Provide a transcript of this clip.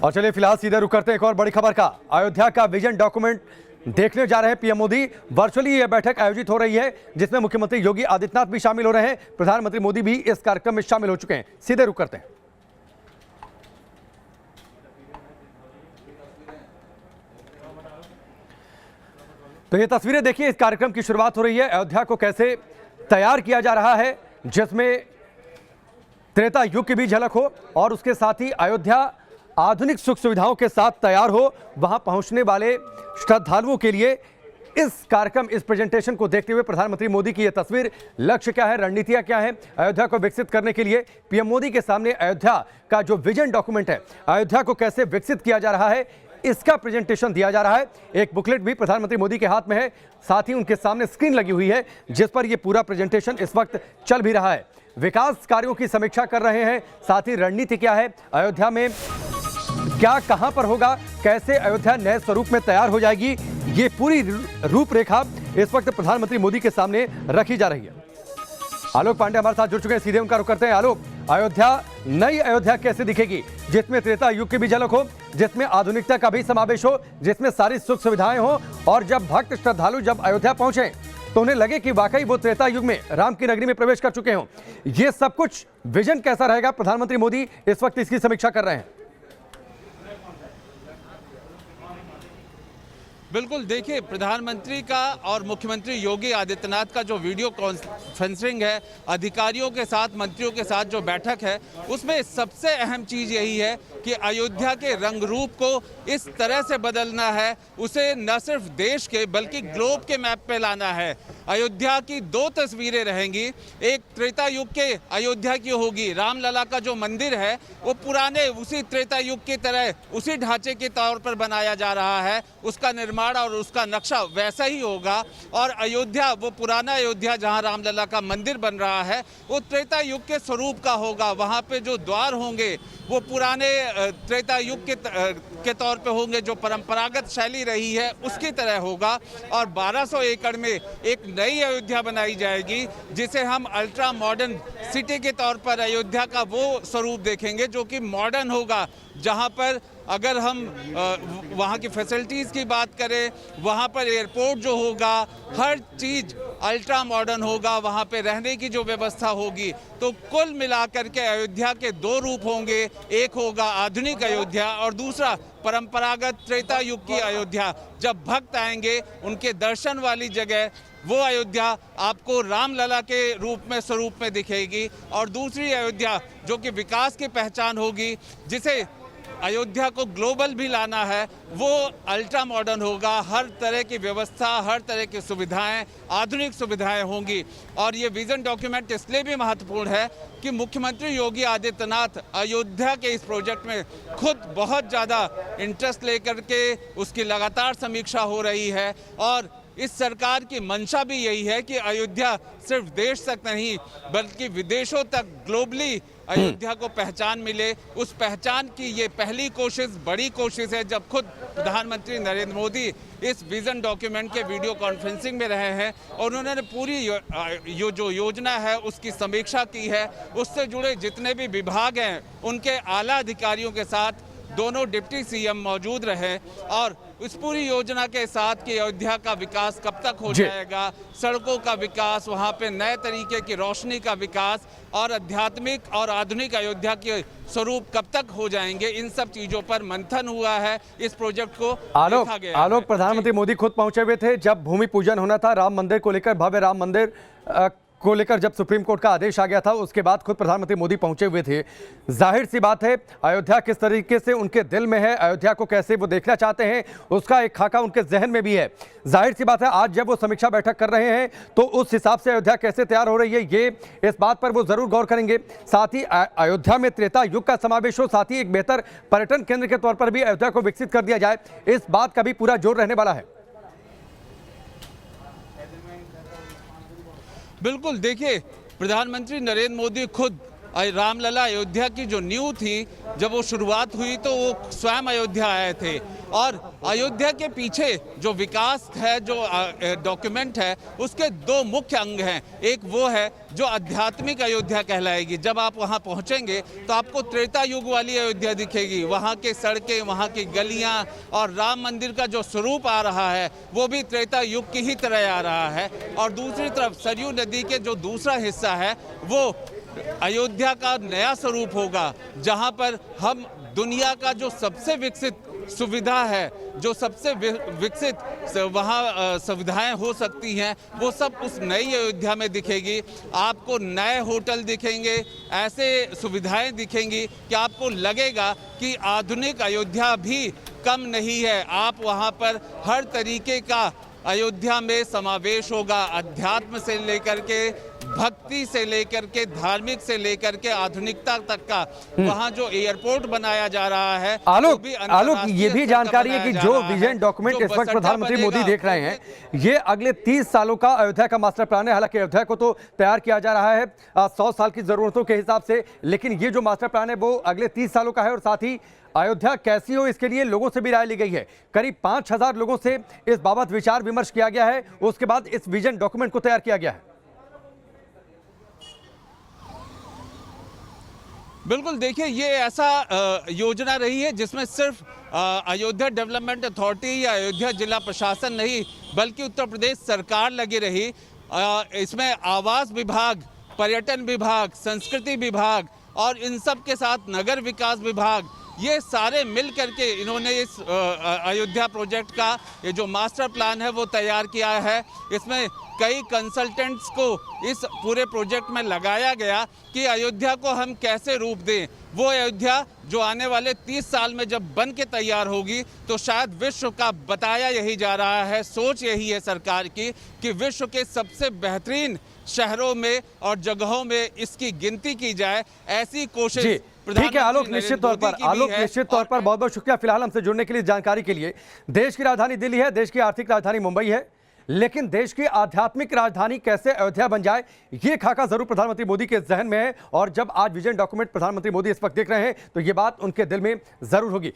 और चलिए फिलहाल सीधे रुक करते हैं एक और बड़ी खबर का। अयोध्या का विजन डॉक्यूमेंट देखने जा रहे हैं पीएम मोदी। वर्चुअली यह बैठक आयोजित हो रही है जिसमें मुख्यमंत्री योगी आदित्यनाथ भी शामिल हो रहे हैं, प्रधानमंत्री मोदी भी इस कार्यक्रम में शामिल हो चुके हैं। सीधे रुक करते हैं। तो ये तस्वीरें देखिए, इस कार्यक्रम की शुरुआत हो रही है। अयोध्या को कैसे तैयार किया जा रहा है जिसमें त्रेता युग की भी झलक हो और उसके साथ ही अयोध्या आधुनिक सुख सुविधाओं के साथ तैयार हो। वहां पहुंचने वाले श्रद्धालुओं के लिए इस कार्यक्रम, इस प्रेजेंटेशन को देखते हुए प्रधानमंत्री मोदी की यह तस्वीर, लक्ष्य क्या है, रणनीतियां क्या है, अयोध्या को विकसित करने के लिए पीएम मोदी के सामने अयोध्या का जो विजन डॉक्यूमेंट है, अयोध्या को कैसे विकसित किया जा रहा है, इसका प्रेजेंटेशन दिया जा रहा है। एक बुकलेट भी प्रधानमंत्री मोदी के हाथ में है, साथ ही उनके सामने स्क्रीन लगी हुई है जिस पर यह पूरा प्रेजेंटेशन इस वक्त चल भी रहा है। विकास कार्यों की समीक्षा कर रहे हैं, साथ ही रणनीति क्या है, अयोध्या में क्या कहां पर होगा, कैसे अयोध्या नए स्वरूप में तैयार हो जाएगी, ये पूरी रूपरेखा इस वक्त प्रधानमंत्री मोदी के सामने रखी जा रही है। आलोक पांडे हमारे साथ जुड़ चुके हैं, सीधे उनका रुख करते हैं। आलोक, अयोध्या, नई अयोध्या कैसे दिखेगी जिसमें त्रेता युग की भी झलक हो, जिसमें आधुनिकता का भी समावेश हो, जिसमें सारी सुख सुविधाएं हो, और जब भक्त श्रद्धालु जब अयोध्या पहुंचे तो उन्हें लगे कि वाकई वो त्रेता युग में, राम की नगरी में प्रवेश कर चुके हों। ये सब कुछ विजन कैसा रहेगा, प्रधानमंत्री मोदी इस वक्त इसकी समीक्षा कर रहे हैं। बिल्कुल, देखिए, प्रधानमंत्री का और मुख्यमंत्री योगी आदित्यनाथ का जो वीडियो कॉन्फ्रेंसिंग है, अधिकारियों के साथ, मंत्रियों के साथ जो बैठक है, उसमें सबसे अहम चीज़ यही है कि अयोध्या के रंग रूप को इस तरह से बदलना है, उसे न सिर्फ देश के बल्कि ग्लोब के मैप पे लाना है। अयोध्या की दो तस्वीरें रहेंगी, एक त्रेता युग के अयोध्या की होगी, रामलला का जो मंदिर है वो पुराने उसी त्रेता युग की तरह उसी ढांचे के तौर पर बनाया जा रहा है, उसका निर्माण और उसका नक्शा वैसा ही होगा। और अयोध्या, वो पुराना अयोध्या जहां रामलला का मंदिर बन रहा है, वो त्रेता युग के स्वरूप का होगा। वहां पे जो द्वार होंगे वो पुराने त्रेता युग के तौर पे होंगे, जो परंपरागत शैली रही है उसकी तरह होगा। और 1200 एकड़ में एक नई अयोध्या बनाई जाएगी जिसे हम अल्ट्रा मॉडर्न सिटी के तौर पर अयोध्या का वो स्वरूप देखेंगे जो कि मॉडर्न होगा, जहां पर अगर हम वहाँ की फैसिलिटीज़ की बात करें, वहाँ पर एयरपोर्ट जो होगा, हर चीज़ अल्ट्रा मॉडर्न होगा, वहाँ पे रहने की जो व्यवस्था होगी। तो कुल मिलाकर के अयोध्या के दो रूप होंगे, एक होगा आधुनिक अयोध्या और दूसरा परंपरागत त्रेता युग की अयोध्या। जब भक्त आएंगे उनके दर्शन वाली जगह वो अयोध्या आपको रामलला के रूप में, स्वरूप में दिखेगी। और दूसरी अयोध्या जो कि विकास की पहचान होगी, जिसे अयोध्या को ग्लोबल भी लाना है, वो अल्ट्रा मॉडर्न होगा, हर तरह की व्यवस्था, हर तरह की सुविधाएं, आधुनिक सुविधाएं होंगी। और ये विजन डॉक्यूमेंट इसलिए भी महत्वपूर्ण है कि मुख्यमंत्री योगी आदित्यनाथ अयोध्या के इस प्रोजेक्ट में खुद बहुत ज़्यादा इंटरेस्ट लेकर के उसकी लगातार समीक्षा हो रही है। और इस सरकार की मंशा भी यही है कि अयोध्या सिर्फ देश तक नहीं बल्कि विदेशों तक, ग्लोबली अयोध्या को पहचान मिले। उस पहचान की ये पहली कोशिश, बड़ी कोशिश है जब खुद प्रधानमंत्री नरेंद्र मोदी इस विजन डॉक्यूमेंट के वीडियो कॉन्फ्रेंसिंग में रहे हैं और उन्होंने पूरी जो योजना है उसकी समीक्षा की है। उससे जुड़े जितने भी विभाग हैं उनके आला अधिकारियों के साथ दोनों डिप्टी सीएम मौजूद रहे और इस पूरी योजना के साथ कि अयोध्या का विकास कब तक हो जाएगा, सड़कों का विकास, वहाँ पे नए तरीके की रोशनी का विकास और आध्यात्मिक और आधुनिक अयोध्या के स्वरूप कब तक हो जाएंगे, इन सब चीजों पर मंथन हुआ है। इस प्रोजेक्ट को देखा गया। आलोक, प्रधानमंत्री मोदी खुद पहुंचे हुए थे जब भूमि पूजन होना था राम मंदिर को लेकर, भव्य राम मंदिर को लेकर जब सुप्रीम कोर्ट का आदेश आ गया था, उसके बाद खुद प्रधानमंत्री मोदी पहुंचे हुए थे। जाहिर सी बात है अयोध्या किस तरीके से उनके दिल में है, अयोध्या को कैसे वो देखना चाहते हैं, उसका एक खाका उनके जहन में भी है। जाहिर सी बात है आज जब वो समीक्षा बैठक कर रहे हैं तो उस हिसाब से अयोध्या कैसे तैयार हो रही है, ये इस बात पर वो जरूर गौर करेंगे। साथ ही अयोध्या में त्रेता युग का समावेश हो, साथ ही एक बेहतर पर्यटन केंद्र के तौर पर भी अयोध्या को विकसित कर दिया जाए, इस बात का भी पूरा जोर रहने वाला है। बिल्कुल, देखिए, प्रधानमंत्री नरेंद्र मोदी खुद रामलला अयोध्या की जो नींव थी, जब वो शुरुआत हुई तो वो स्वयं अयोध्या आए थे। और अयोध्या के पीछे जो विकास है, जो डॉक्यूमेंट है, उसके दो मुख्य अंग हैं। एक वो है जो आध्यात्मिक अयोध्या कहलाएगी। जब आप वहाँ पहुँचेंगे तो आपको त्रेता युग वाली अयोध्या दिखेगी। वहाँ के सड़कें, वहाँ की गलियाँ और राम मंदिर का जो स्वरूप आ रहा है वो भी त्रेता युग की ही तरह आ रहा है। और दूसरी तरफ सरयू नदी के जो दूसरा हिस्सा है वो अयोध्या का नया स्वरूप होगा, जहां पर हम दुनिया का जो सबसे विकसित सुविधा है, जो सबसे विकसित वहाँ सुविधाएं हो सकती हैं, वो सब उस नई अयोध्या में दिखेगी। आपको नए होटल दिखेंगे, ऐसे सुविधाएं दिखेंगी कि आपको लगेगा कि आधुनिक अयोध्या भी कम नहीं है। आप वहाँ पर हर तरीके का अयोध्या में समावेश होगा, अध्यात्म से लेकर के, भक्ति से लेकर के, धार्मिक से लेकर के आधुनिकता तक का। वहाँ जो एयरपोर्ट बनाया जा रहा है, आलोक, ये भी जानकारी है कि जो विजन डॉक्यूमेंट इस वक्त प्रधानमंत्री मोदी देख रहे हैं, ये अगले 30 सालों का अयोध्या का मास्टर प्लान है। हालांकि अयोध्या को तो तैयार किया जा रहा है 100 साल की जरूरतों के हिसाब से, लेकिन ये जो मास्टर प्लान है वो अगले 30 सालों का है। और साथ ही अयोध्या कैसी हो, इसके लिए लोगों से भी राय ली गई है। करीब 5000 लोगों से इस बाबत विचार विमर्श किया गया है। उसके बाद इस विजन डॉक्यूमेंट को तैयार किया गया है। बिल्कुल, देखिए, ये ऐसा योजना रही है जिसमें सिर्फ अयोध्या डेवलपमेंट अथॉरिटी या अयोध्या जिला प्रशासन नहीं, बल्कि उत्तर प्रदेश सरकार लगी रही। इसमें आवास विभाग, पर्यटन विभाग, संस्कृति विभाग और इन सब के साथ नगर विकास विभाग, ये सारे मिल करके इन्होंने इस अयोध्या प्रोजेक्ट का ये जो मास्टर प्लान है वो तैयार किया है। इसमें कई कंसल्टेंट्स को इस पूरे प्रोजेक्ट में लगाया गया कि अयोध्या को हम कैसे रूप दें। वो अयोध्या जो आने वाले 30 साल में जब बन के तैयार होगी तो शायद विश्व का, बताया यही जा रहा है, सोच यही है सरकार की कि विश्व के सबसे बेहतरीन शहरों में और जगहों में इसकी गिनती की जाए। ऐसी कोशिश ठीक है आलोक, निश्चित तौर पर बहुत बहुत शुक्रिया फिलहाल हमसे जुड़ने के लिए, जानकारी के लिए। देश की राजधानी दिल्ली है, देश की आर्थिक राजधानी मुंबई है, लेकिन देश की आध्यात्मिक राजधानी कैसे अयोध्या बन जाए, ये खाका जरूर प्रधानमंत्री मोदी के जहन में है। और जब आज विजन डॉक्यूमेंट प्रधानमंत्री मोदी इस वक्त देख रहे हैं तो ये बात उनके दिल में जरूर होगी।